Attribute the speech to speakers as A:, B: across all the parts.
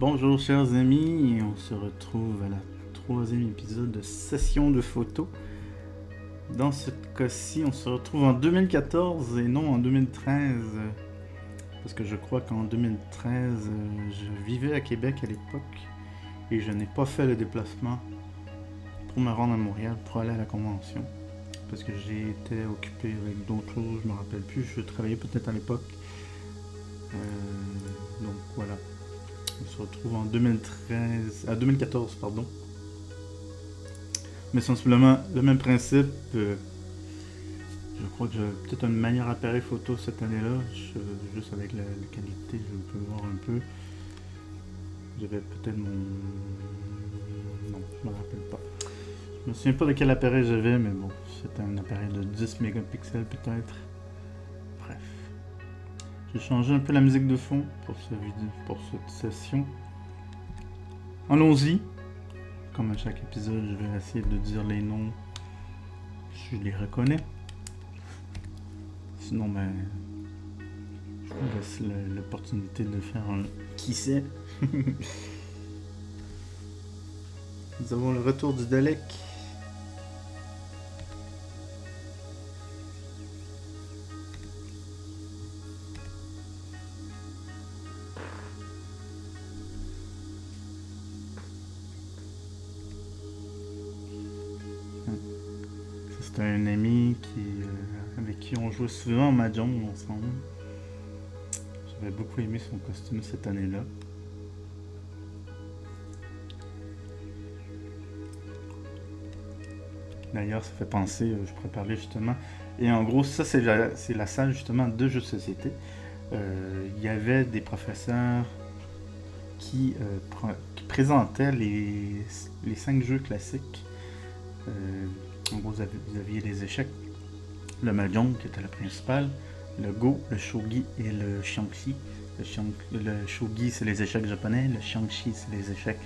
A: Bonjour chers amis, on se retrouve à la troisième épisode de Session de photos. Dans ce cas-ci, on se retrouve en 2014 et non en 2013. Parce que je crois qu'en 2013, je vivais à Québec à l'époque et je n'ai pas fait le déplacement pour me rendre à Montréal pour aller à la convention. Parce que j'ai été occupé avec d'autres choses, je me rappelle plus, je travaillais peut-être à l'époque. Donc voilà. On se retrouve en 2014, pardon. Mais sensiblement le même principe. Je crois que j'ai peut-être un meilleur appareil photo cette année-là. Juste avec la qualité, je peux voir un peu. J'avais peut-être mon... Non, je me rappelle pas. Je me souviens pas de quel appareil j'avais, mais bon, c'était un appareil de 10 mégapixels peut-être. Bref. J'ai changé un peu la musique de fond pour cette session. Allons-y. Comme à chaque épisode, je vais essayer de dire les noms. Je les reconnais. Sinon, je vous laisse l'opportunité de faire un qui sait. Nous avons le retour du Dalek. C'est un ami avec qui on jouait souvent au Mahjong ensemble. J'avais beaucoup aimé son costume cette année-là. D'ailleurs, ça fait penser, je pourrais parler justement. Et en gros, ça c'est la salle justement de jeux de société. Il y avait des professeurs qui présentaient les 5 jeux classiques. En gros, vous aviez les échecs, le Mahjong qui était le principal, le Go, le Shogi et le Xiangqi. Le Shogi, c'est les échecs japonais, le Xiangqi, c'est les échecs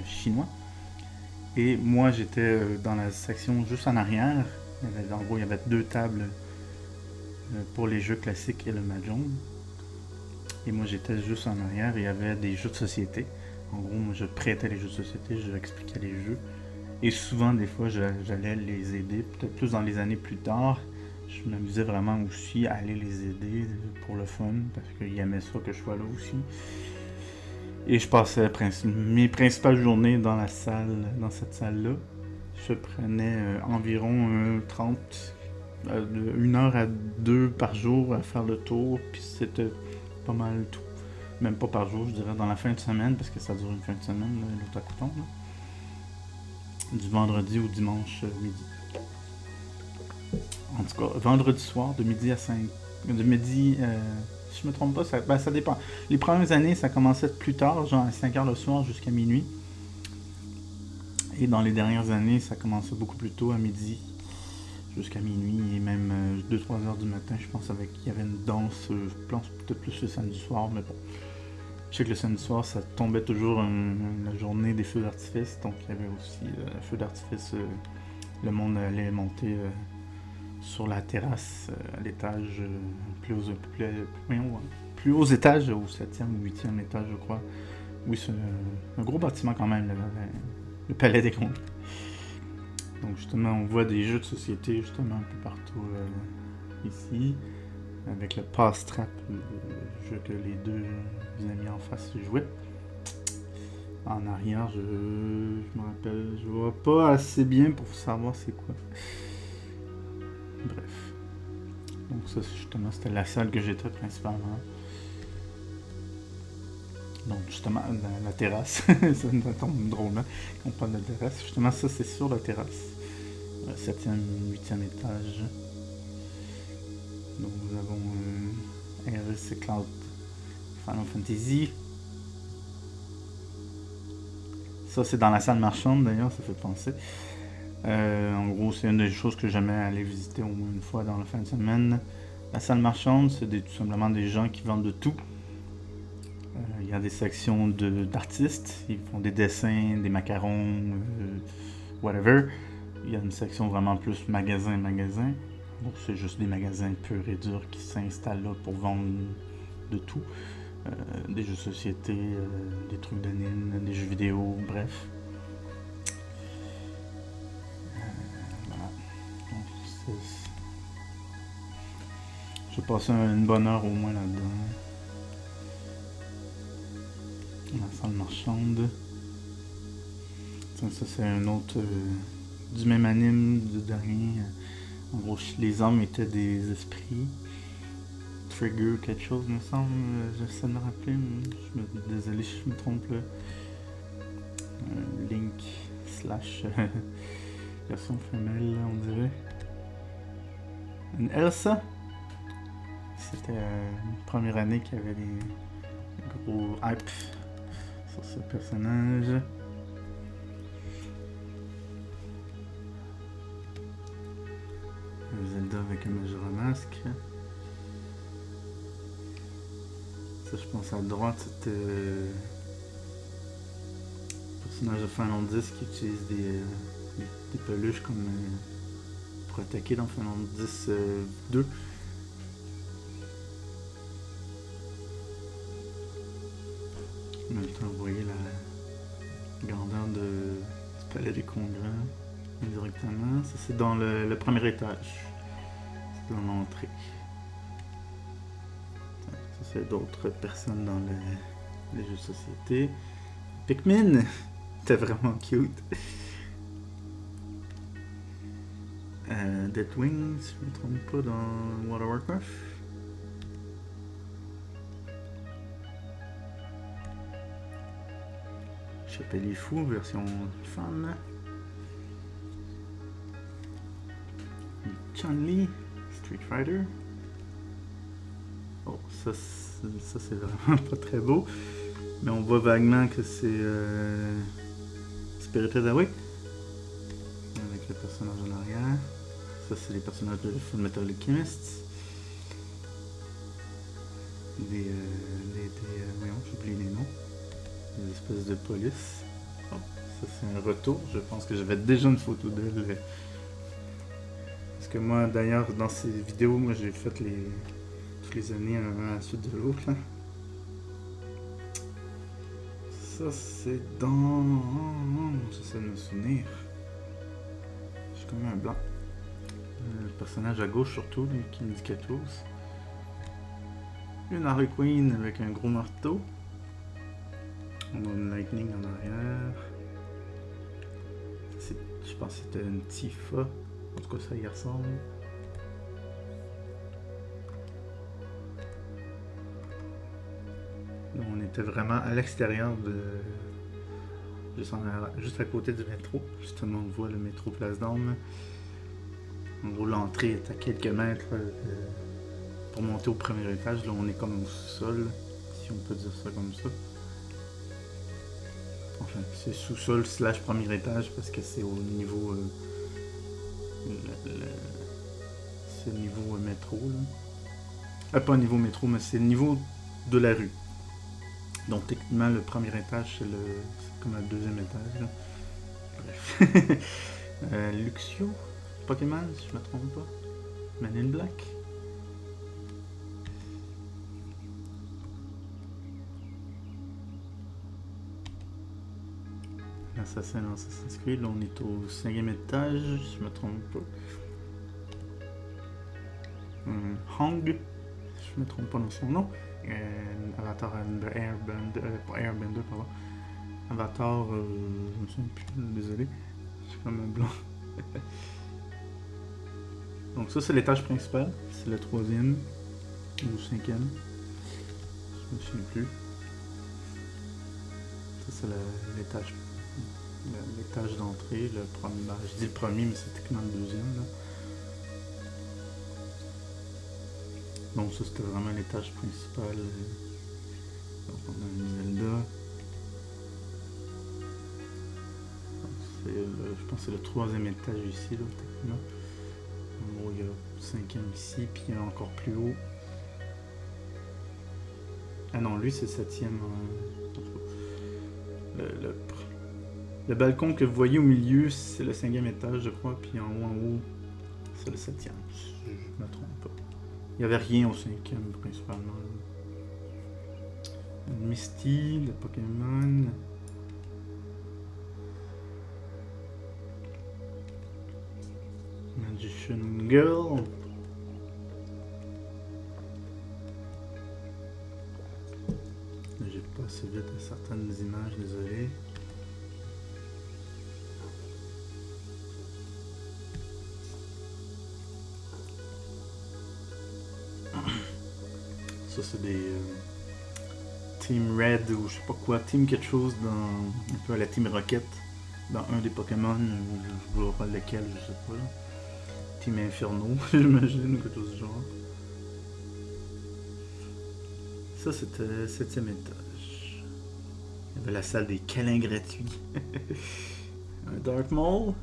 A: chinois. Et moi, j'étais dans la section juste en arrière. En gros, il y avait 2 tables pour les jeux classiques et le Mahjong. Et moi, j'étais juste en arrière et il y avait des jeux de société. En gros, moi, je prêtais les jeux de société, je expliquais les jeux. Et souvent, des fois, j'allais les aider, peut-être plus dans les années plus tard. Je m'amusais vraiment aussi à aller les aider pour le fun, parce qu'ils aimaient ça que je sois là aussi. Et je passais mes principales journées dans cette salle-là. Je prenais environ 30, de 1 heure à 2 par jour à faire le tour, puis c'était pas mal tout. Même pas par jour, je dirais dans la fin de semaine, parce que ça dure une fin de semaine, l'Otakuton. Du vendredi au dimanche midi. En tout cas, vendredi soir, de midi à 5. De midi, si je me trompe pas, ça dépend. Les premières années, ça commençait plus tard, genre à 5h le soir jusqu'à minuit. Et dans les dernières années, ça commençait beaucoup plus tôt, à midi, jusqu'à minuit, et même 2-3 heures du matin, je pense, qu'il y avait une danse, je pense peut-être plus le samedi soir, mais bon. Je sais que le samedi soir, ça tombait toujours la journée des feux d'artifice, donc il y avait aussi le feu d'artifice. Le monde allait monter sur la terrasse à l'étage plus haut étage, au 7e ou 8e étage, je crois. Oui, c'est un gros bâtiment quand même, le Palais des Congrès. Donc justement, on voit des jeux de société justement un peu partout ici. Avec le pass-trap, le jeu que les 2 amis en face jouaient. En arrière, je me rappelle, je vois pas assez bien pour savoir c'est quoi. Bref. Donc ça, justement, c'était la salle que j'étais principalement. Donc justement, la terrasse, ça tombe drôlement quand on parle de terrasse. Justement, ça c'est sur la terrasse. 7e, 8e étage. Donc nous avons Ares Cloud Final Fantasy. Ça c'est dans la salle marchande d'ailleurs, ça fait penser. En gros, c'est une des choses que j'aimais aller visiter au moins une fois dans la fin de semaine. La salle marchande, c'est tout simplement des gens qui vendent de tout. Il y a des sections d'artistes, ils font des dessins, des macarons, whatever. Il y a une section vraiment plus magasin. Donc c'est juste des magasins purs et durs qui s'installent là pour vendre de tout. des jeux de société, des trucs d'anime, des jeux vidéo, bref. Voilà. Donc, j'ai passé une bonne heure au moins là-dedans. La salle marchande. Ça c'est un autre du même anime du dernier. En gros, les hommes étaient des esprits. Trigger quelque chose me semble. J'essaie de me rappeler. Désolé si je me trompe là. Link slash version femelle on dirait. Une Elsa. C'était une première année qu'il y avait des gros hype sur ce personnage. Zelda avec un Majora Mask. Ça, je pense à droite, c'était un personnage de Final 10 qui utilise des peluches comme pour attaquer dans Final 10 2. En même temps, vous voyez la grandeur du palais des congrès directement. Ça, c'est dans le premier étage. C'est dans l'entrée. Ça, c'est d'autres personnes dans les jeux de société. Pikmin! C'était vraiment cute. Deathwing, si je me trompe pas, dans World of Warcraft. Chapelier Fou, version femme. Chun-Li, Street Fighter. Oh, ça c'est vraiment pas très beau. Mais on voit vaguement que c'est Spirited Away. Avec le personnage en arrière. Ça c'est les personnages de Full Metal Alchemist. Voyons, j'oublie les noms. Des espèces de police. Oh, ça c'est un retour. Je pense que j'avais déjà une photo d'elle. Parce que moi, d'ailleurs, dans ces vidéos, moi j'ai fait toutes les années un à la suite de l'autre. Ça c'est dans... J'essaie de me souvenir. J'ai quand même un blanc. Le personnage à gauche surtout, qui me dit quelque chose. Une Harley Quinn avec un gros marteau. On a une Lightning en arrière. Je pense que c'était une Tifa. En tout cas, ça y ressemble. Donc, on était vraiment à l'extérieur juste à côté du métro. Justement, on voit le métro Place d'Armes. En gros, l'entrée est à quelques mètres pour monter au premier étage. Là, on est comme au sous-sol, si on peut dire ça comme ça. Enfin, c'est sous-sol / premier étage parce que c'est au niveau... c'est le niveau métro. Là. Pas au niveau métro, mais c'est le niveau de la rue. Donc techniquement, le premier étage, c'est comme le deuxième étage. Là. Bref. Luxio, Pokémon, si je me trompe pas. Man in Black. Assassin dans Assassin's Creed, là on est au 5e étage, si je me trompe pas. Hong, si je me trompe pas dans son nom. Avatar Airbender, pardon. Avatar, je me souviens plus, désolé. Je suis comme un blanc. Donc ça c'est l'étage principal, c'est le 3e ou 5e. Je me souviens plus. Ça c'est l'étage d'entrée, le premier. Je dis le premier, mais c'est techniquement le deuxième. Là. Donc ça c'était vraiment l'étage principal. Donc on a une Zelda. Je pense que c'est le 3e étage ici, là, techniquement. En gros, il y a le 5e ici, puis il y a encore plus haut. Ah non, lui c'est le 7e. Le balcon que vous voyez au milieu, c'est le 5e étage, je crois, puis en haut, c'est le 7e, si je ne me trompe pas. Il n'y avait rien au 5e, principalement. Misty, le Pokémon. Magician Girl. J'ai pas assez vite à certaines images, désolé. Ça c'est des Team Red ou je sais pas quoi, Team quelque chose dans un peu à la Team Rocket dans un des Pokémon, je vois pas lequel, je sais pas. Team Inferno, j'imagine, ou quelque chose du genre. Ça c'était le 7ème étage. Il y avait la salle des câlins gratuits. Un Dark Maul.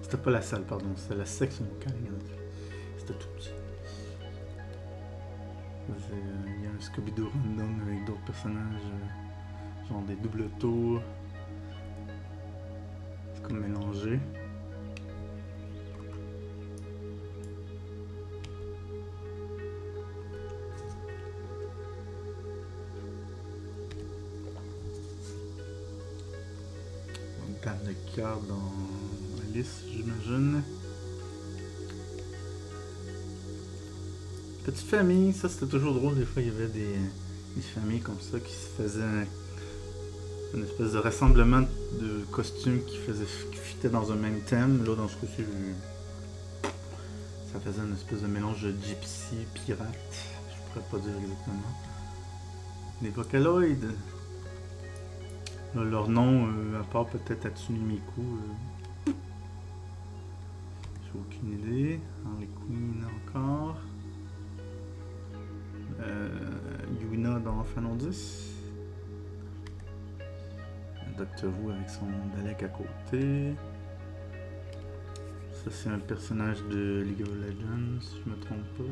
A: C'était pas la salle, pardon, c'était la section câlins gratuits. C'était tout petit. Il y a un Scooby-Doo random avec d'autres personnages, genre des doubles tours. C'est comme mélangé. Une table de cartes dans la liste, j'imagine. Petite famille, ça c'était toujours drôle. Des fois, il y avait des familles comme ça qui se faisaient une espèce de rassemblement de costumes qui fitaient dans un même thème. Là, dans ce cas-ci, ça faisait une espèce de mélange de gypsy, pirate. Je pourrais pas dire exactement. Des Vocaloids. Là, leur nom, à part peut-être Hatsune Miku, j'ai aucune idée. Harley Quinn encore. Yuna dans Final 10. Doctor Who avec son Dalek à côté. Ça c'est un personnage de League of Legends, si je me trompe pas.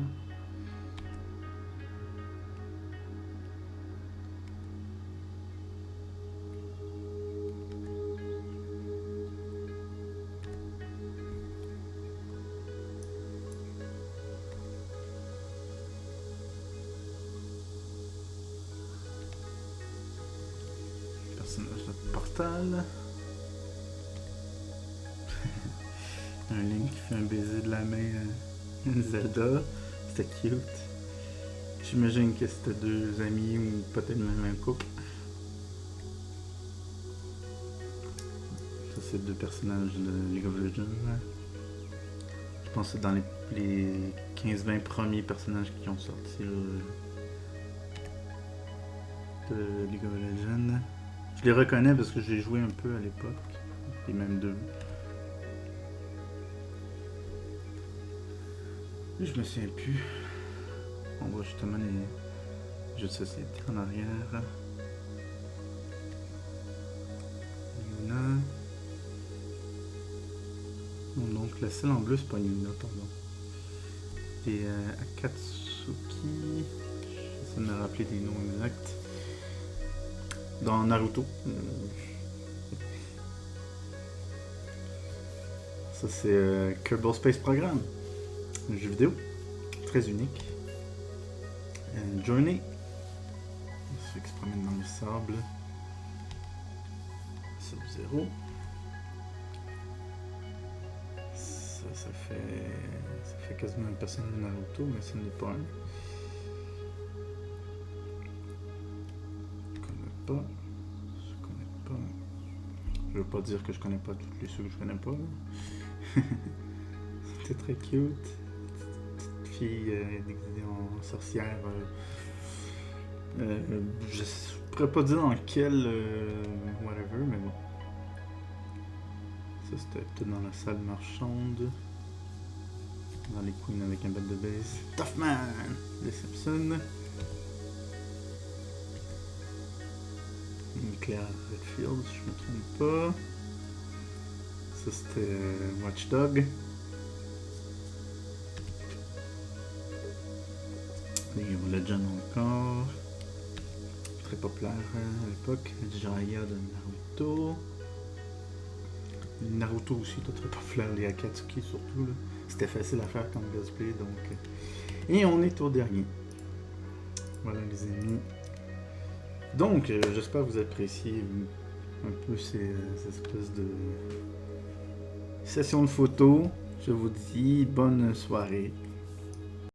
A: Personnage de Portal. Un Link qui fait un baiser de la main à Zelda. C'était cute. J'imagine que c'était deux amis ou peut-être même un couple. Ça c'est deux personnages de League of Legends. Je pense que c'est dans les 15-20 premiers personnages qui ont sorti de League of Legends. Je les reconnais parce que j'ai joué un peu à l'époque. Et même deux. Et je me souviens plus. On voit justement les jeux de société en arrière. Yuna. Non, donc la celle en bleu c'est pas Yuna, pardon. Et Akatsuki. J'essaie de me rappeler des noms exacts. Dans Naruto. Ça c'est Kerbal Space Program. Un jeu vidéo. Très unique. Journey. Ceux qui se promènent dans le sable. Sub-Zero. Ça fait quasiment un personnage de Naruto, mais ce n'est pas un. Je connais pas. Je veux pas dire que je connais pas tous les ceux que je connais pas. C'était très cute. Petite fille déguisée en sorcière. Je pourrais pas dire dans quel whatever, mais bon. Ça c'était peut-être dans la salle marchande. Dans les queens avec un bat de base. Toughman! Les Simpsons. Claire Redfield, si je me trompe pas. Ça c'était Watchdog. League of Legends encore. Très populaire à l'époque. Jiraiya de Naruto. Naruto aussi était très populaire, les Akatsuki surtout. C'était facile à faire comme cosplay, donc... Et on est au dernier. Voilà les amis. Donc, j'espère que vous appréciez un peu ces espèces de sessions de photos. Je vous dis bonne soirée.